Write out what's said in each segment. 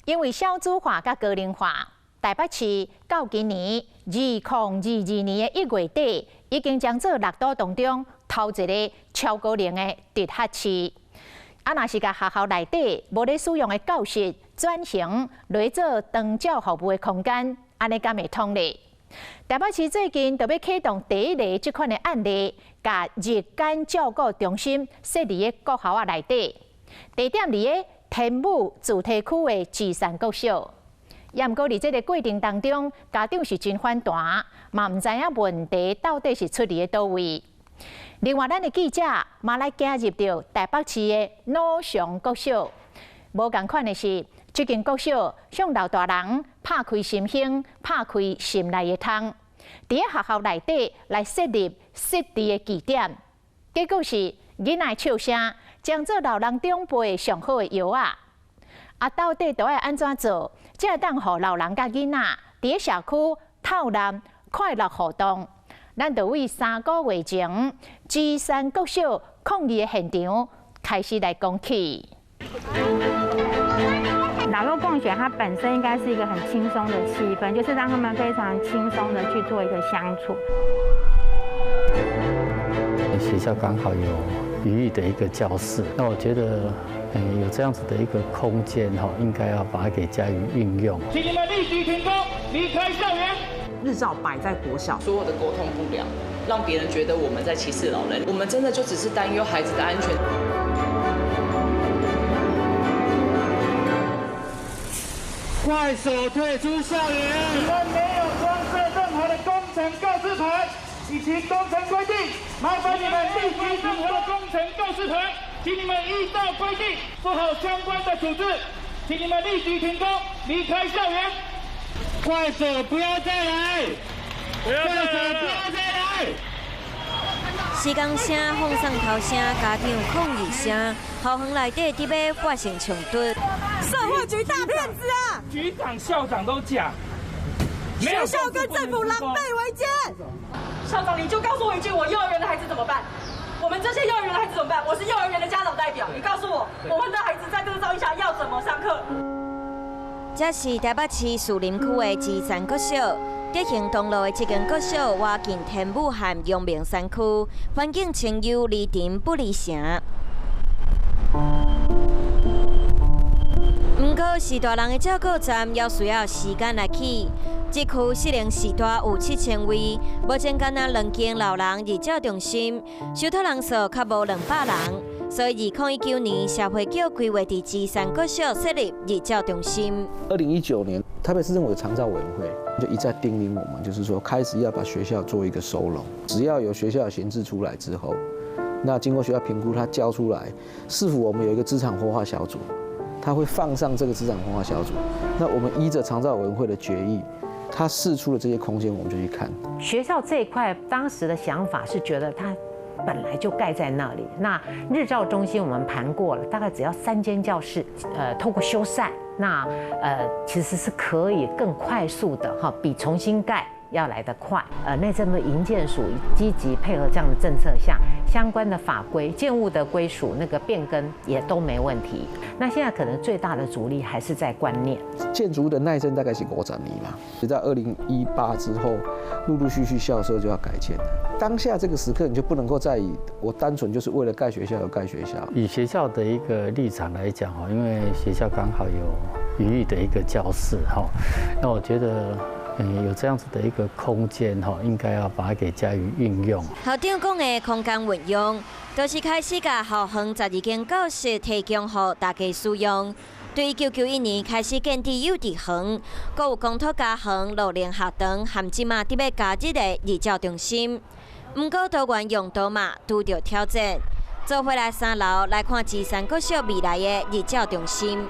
因为少子化甲高龄化，台北市到今年2022年的1月底，已经将做6都当中头一个超高龄的直辖市。若是甲学校内底无咧使用的教室转型来做长照服务的空间，安尼敢会通咧？台北市最近就要启动第一例这款的案例，甲日间照顾中心设立喺国校内底，地点伫个天武自体区的智山国小。也毋过伫这个过程当中，家长是真反弹，嘛毋知影问题到底是出伫喺倒位。另外，咱的记者嘛来加入到台北市的鲁翔国小。无共款的是，这间国小向老大人拍开心胸，拍开心内的窗，伫个学校内底来设立实地的据点。结果是囡仔笑声，将做老人长辈上好的药啊！到底都要安怎做，才会当互老人甲囡仔伫个社区透纳快乐互动？咱就为3个月前芝山国小抗议的现场开始来讲起。老幼共学它本身应该是一个很轻松的气氛，就是让他们非常轻松的去做一个相处。学校刚好有余裕的一个教室，那我觉得，有这样子的一个空间应该要把它给加以运用。请你们立即停工，离开校园。日照摆在国小，所有的沟通不良，让别人觉得我们在歧视老人，我们真的就只是担忧孩子的安全。快手退出校园！你们没有装设任何的工程告示牌以及工程规定，麻烦你们立即任何的工程告示牌，请你们依照规定做好相关的处置，请你们立即停工，离开校园。快手不要再来！快手不要再来！施工声、放送头声、家长抗议声，校园内底伫要发生冲突。社会局大骗子啊！局长、校长都假，学校跟政府狼狈为奸。校长，你就告诉我一句，我幼儿园的孩子怎么办？我们这些幼儿园的孩子怎么办？我是幼儿园的家长代表，你告诉我，我们的孩子在这个噪音下要怎么上课？这是台北市士林区的芝山国小。德行东路的这间国小，挖近天武和阳明山区，环境清幽，离尘不离城。不过，是大人的照顾站要需要时间来起。这区适龄时段有7000位，目前敢若2间老人日照中心，收托人数较无200人，所以2019年社会局规划伫芝山国小设立日照中心。2019年，台北市政府的长照委员会就一再叮咛我们，就是说开始要把学校做一个收容，只要有学校的形制出来之后，那经过学校评估，它交出来，是否我们有一个资产活化小组，它会放上这个资产活化小组，那我们依着长照委员会的决议。他释出了这些空间，我们就去看。学校这一块，当时的想法是觉得它本来就盖在那里。那日照中心我们盘过了，大概只要3间教室，透过修缮，那其实是可以更快速的哈，比重新盖要来得快。内政部营建署积极配合这样的政策下，相关的法规、建物的归属那个变更也都没问题。那现在可能最大的阻力还是在观念。建筑物的耐震大概是50年嘛，就在2018之后，陆陆续续校舍就要改建了。当下这个时刻，你就不能够再以我单纯就是为了盖学校而盖学校。以学校的一个立场来讲因为学校刚好有余裕的一个教室那我觉得。有这样子的一个空间应该要把它给加以运用。校长讲的空间运用，就是开始把校园12间教室提供给大家使用。对1991年开始建置幼稚园，还有公托家园、6年学堂，和即马伫要加入的日照中心。不过多元用途嘛，拄着挑战。做回来3楼来看芝山国小未来的日照中心。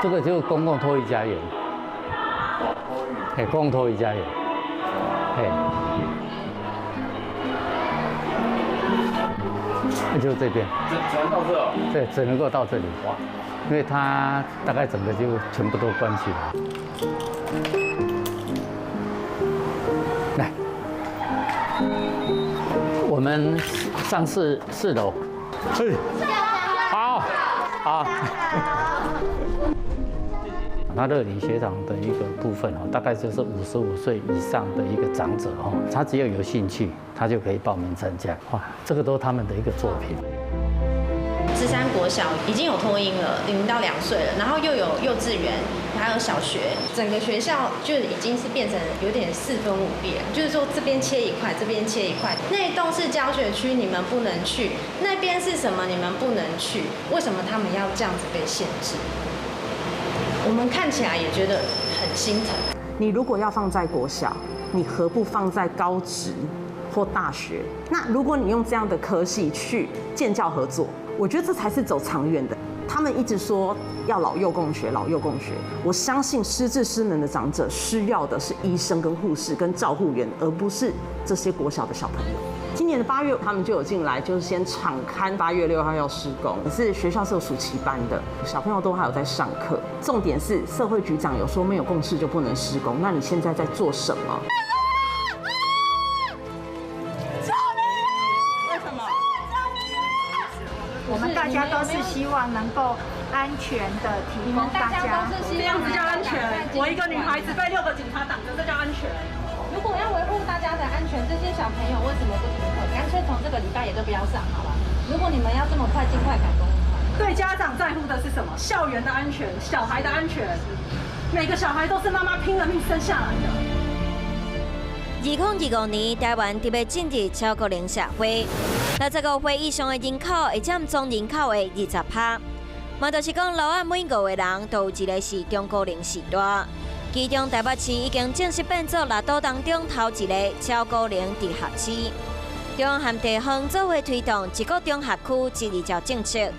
这个就是公共托育家园，公共托育家园，那就这边，只能到这哦？对，只能够到这里。哇，因为它大概整个就全部都关起来。来，我们上4楼。嘿，好。他乐龄学堂的一个部分大概就是55岁以上的一个长者他只要有兴趣，他就可以报名参加。哇，这个都是他们的一个作品。芝山国小已经有托婴了，0到2岁了，然后又有幼稚园，还有小学，整个学校就已经是变成有点4分5裂，就是说这边切一块，这边切一块。那一栋是教学区，你们不能去；那边是什么，你们不能去。为什么他们要这样子被限制？我们看起来也觉得很心疼。你如果要放在国小，你何不放在高职或大学？那如果你用这样的科系去建教合作，我觉得这才是走长远的。他们一直说要老幼共学，老幼共学。我相信失智失能的长者需要的是医生跟护士跟照护员，而不是这些国小的小朋友。今年的8月，他们就有进来，就是先场勘8月6号要施工。可是学校是有暑期班的，小朋友都还有在上课。重点是社会局长有说没有共识就不能施工，那你现在在做什么？我们大家都是希望能够安全的提供大家，这样子叫安全。我一个女孩子被6个警察挡着，这叫安全。如果要维护大家的安全，这些小朋友为什么不停课？干脆从这个礼拜也都不要上，好吧？如果你们要这么快尽快赶工，对家长在乎的是什么？校园的安全，小孩的安全。每个小孩都是妈妈拼了命生下来的。2025年，台湾特别进入超高龄社会，65岁以上的人口会占总人口的20%。嘛，就是讲，老安每5个人都有一个是中高龄时代。其中台北市已经正式变作6都当中头一个超高龄直辖市。中央和地方做伙推动一个中辖区1、2照政策，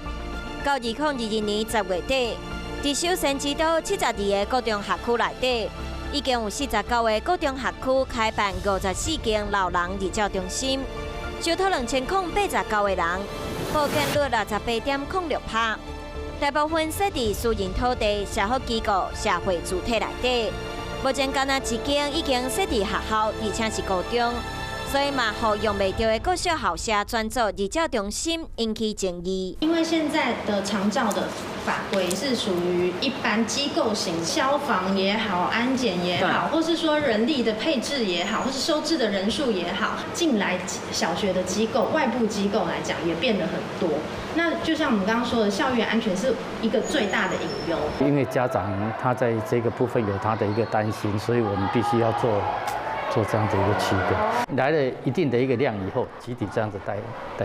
到2022年10月底，在首先指导72个高中辖区内底，已经有49个高中辖区开办54间老人日照中心，收托2089个人，报建率68.06%。大部分设伫私人土地、社福机构、社会主体内底，目前敢若1间已经设伫学校，而且是高中，所以嘛，互用袂到的国小校舍转做日照中心，引起争议。因为现在的长照的法规是属于一般机构型，消防也好，安检也好，或是说人力的配置也好，或是收治的人数也好，进来小学的机构、外部机构来讲也变得很多。那就像我们刚刚说的，校园安全是一个最大的隐忧。因为家长他在这个部分有他的一个担心，所以我们必须要做这样的一个区隔。来了一定的一个量以后，集体这样子带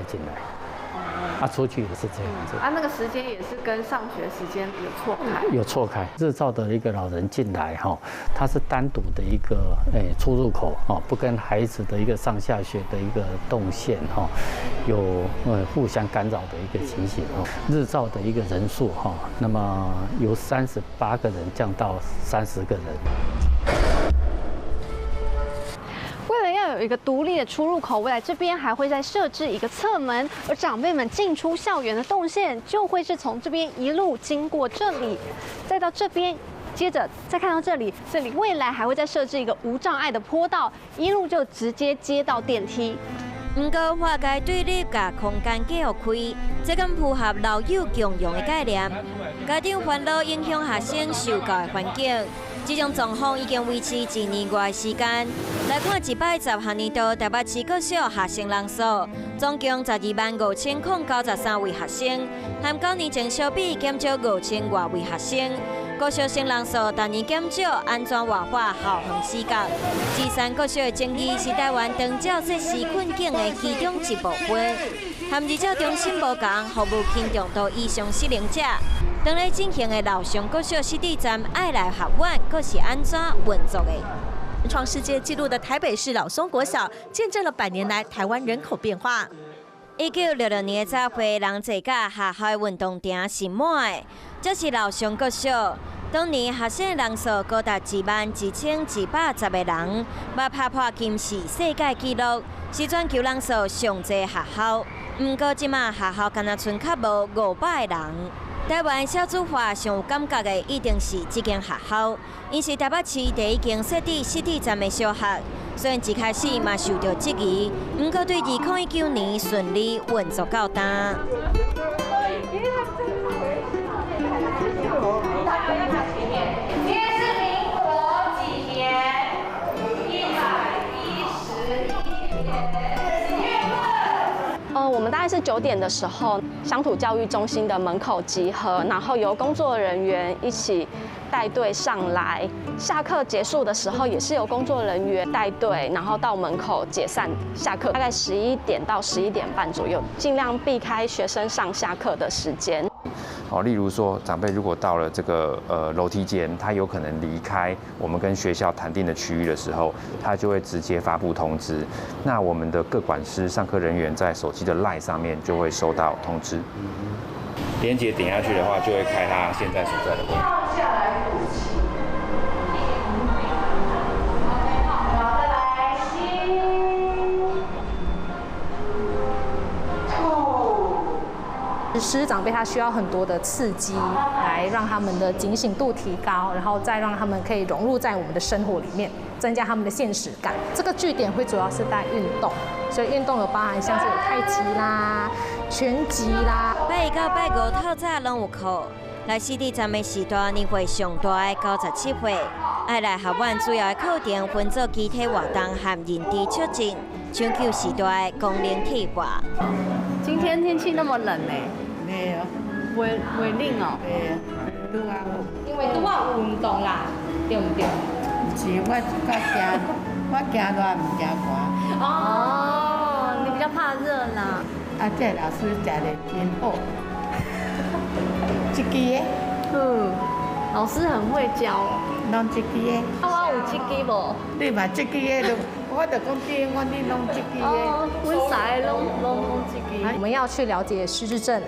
进来，出去也是这样子。那个时间也是跟上学时间有错开。有错开。日照的一个老人进来它是单独的一个出入口不跟孩子的一个上下学的一个动线有互相干扰的一个情形日照的一个人数那么由38个人降到30个人。为了要有一个独立的出入口，未来这边还会再设置一个侧门，而长辈们进出校园的动线就会是从这边一路经过这里，再到这边，接着再看到这里，未来还会再设置一个无障碍的坡道，一路就直接接到电梯。不过，化解对立甲空间继续开，这更符合老幼共用的概念。家长烦恼影响学生受教的环境。这种状况已经维持1年多的时间。来看110学年度台北市各小学生人数，总共125093位学生，和9年前相比减少5000多位学生。各小生人数逐年减少，安怎活化校园视觉？芝山各小的争议是台湾长照设施困境的其中一部分。和日照中心无同，服务轻重度以上失能者。当咧进行的楼上各小湿地站爱来学院，佫是安怎运作的？创世界纪录的台北市老松国小，见证了100年来台湾人口变化。1966年的早会，人坐甲学校的运动场是满的，这是老松国小。当年学生人数高达21210个人，嘛打破金氏世界纪录，是全球人数上侪学校。不过，即马学校敢若剩较无500个人。台湾少子化上有感觉的，一定是这间学校，因是台北市第一间设置湿地站的小学。虽然一开始嘛受到质疑，不过对2019年顺利运作到单。我们大概是9点的时候，乡土教育中心的门口集合，然后由工作人员一起带队上来。下课结束的时候，也是由工作人员带队，然后到门口解散下课，大概11点到11点半左右，尽量避开学生上下课的时间。例如说，长辈如果到了这个楼梯间，他有可能离开我们跟学校谈定的区域的时候，他就会直接发布通知。那我们的各管师、上课人员在手机的 LINE 上面就会收到通知。连结点下去的话，就会开他现在所在的位置。失智长辈他需要很多的刺激，来让他们的警醒度提高，然后再让他们可以融入在我们的生活里面，增加他们的现实感。这个据点会主要是带运动，所以运动有包含像是有太极啦、拳击啦。拜1到拜5透早拢有课。来4地站的时段，年岁上大的97岁，爱来学院主要的课程分做机体活动和认知促进，抢救时代的功能体活。今天天气那么冷呢？没有，会冷哦。对啊，拄啊有。因为拄啊有运动啦，对不对？是我惊热唔惊寒。哦，你比较怕热啦。这老师教的真好。一支的。老师很会教。弄一支的。我有一支无？你嘛一支的，我就讲你弄一支的。阮啥拢一支。我们要去了解失智症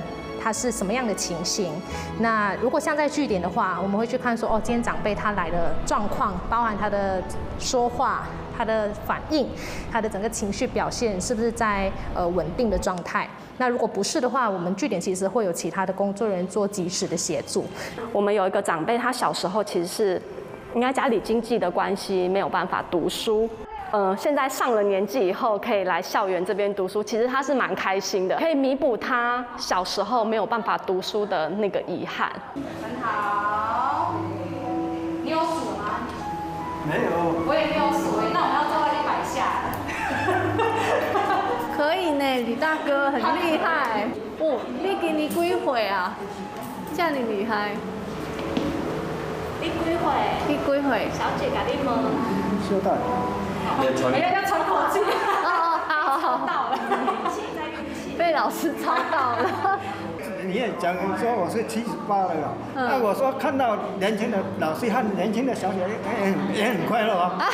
它是什么样的情形。那如果像在据点的话，我们会去看说，今天长辈他来的状况，包含他的说话、他的反应、他的整个情绪表现是不是在稳定的状态。那如果不是的话，我们据点其实会有其他的工作人员做及时的协助。我们有一个长辈，他小时候其实是应该家里经济的关系没有办法读书。现在上了年纪以后，可以来校园这边读书，其实他是蛮开心的，可以弥补他小时候没有办法读书的那个遗憾。很好，你有数吗？没有。我也没有数那我们要做到100下。可以呢，李大哥很厉害。你今年几岁啊？这么厉害。你几岁？你几岁？小姐甲你问。收到。要喘口气。好。到了，被老师抄到了。你也讲说我是78了啦，那我说看到年轻的老师和年轻的小姐也很快乐啊。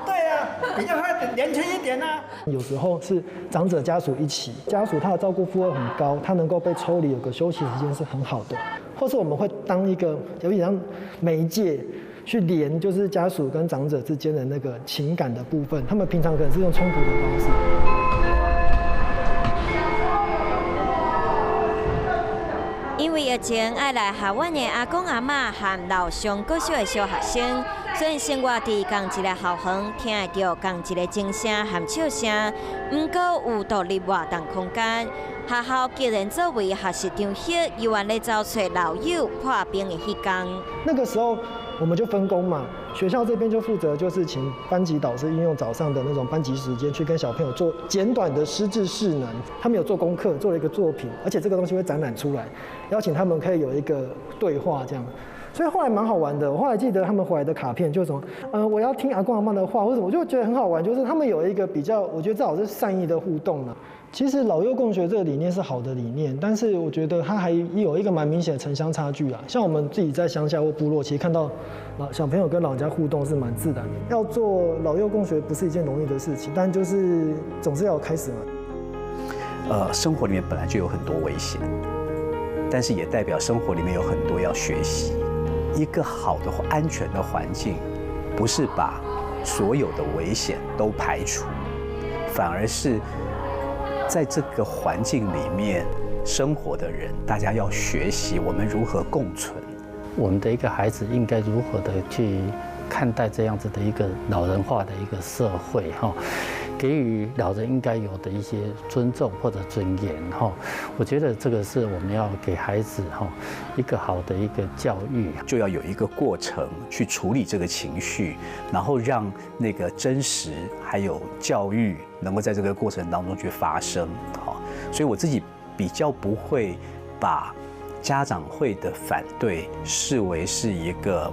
对啊，你要他年轻一点啊。有时候是长者家属一起，家属他的照顾负荷很高，他能够被抽离有个休息时间是很好的，或是我们会当一个有点像媒介。去连就是家属跟长者之间的那个情感的部分，他们平常可能是用冲突的方式。因为疫情，爱来学院的阿公阿嬷和老上国小的小学生，虽然生活伫同一个校园，听会到同一个钟声和笑声，不过有独立活动空间。学校既然作为学习场所，依然咧找找老友破冰的迄天。那个时候我们就分工嘛，学校这边就负责就是请班级导师运用早上的那种班级时间去跟小朋友做简短的失智势能，他们有做功课，做了一个作品，而且这个东西会展览出来，邀请他们可以有一个对话这样。所以后来蛮好玩的，我后来记得他们回来的卡片就是什么，我要听阿公阿嬷的话，或者我就觉得很好玩，就是他们有一个比较，我觉得至少是善意的互动了。其实老幼共学这个理念是好的理念，但是我觉得它还有一个蛮明显的城乡差距啊。像我们自己在乡下或部落，其实看到小朋友跟老人家互动是蛮自然的。要做老幼共学不是一件容易的事情，但就是总是要有开始嘛。生活里面本来就有很多危险，但是也代表生活里面有很多要学习。一个好的安全的环境，不是把所有的危险都排除，反而是在这个环境里面生活的人，大家要学习我们如何共存。我们的一个孩子应该如何的去看待这样子的一个老人化的一个社会哈，给予老人应该有的一些尊重或者尊严哈。我觉得这个是我们要给孩子哈一个好的一个教育，就要有一个过程去处理这个情绪，然后让那个真实还有教育能够在这个过程当中去发生。好，所以我自己比较不会把家长会的反对视为是一个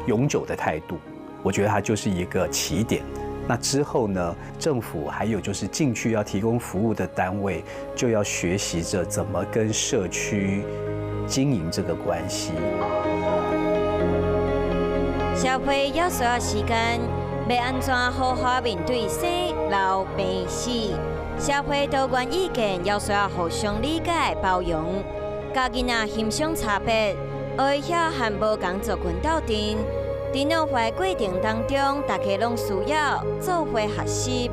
永久的态度，我觉得它就是一个起点。那之后呢，政府还有就是进去要提供服务的单位，就要学习着怎么跟社区经营这个关系。社会要需要时间，要安怎好好面对生老病死？社会多元意见要需要互相理解包容，教囡仔欣赏差别，学会晓和无同族群斗阵。在脑化过程当中，大家拢需要做伙学习。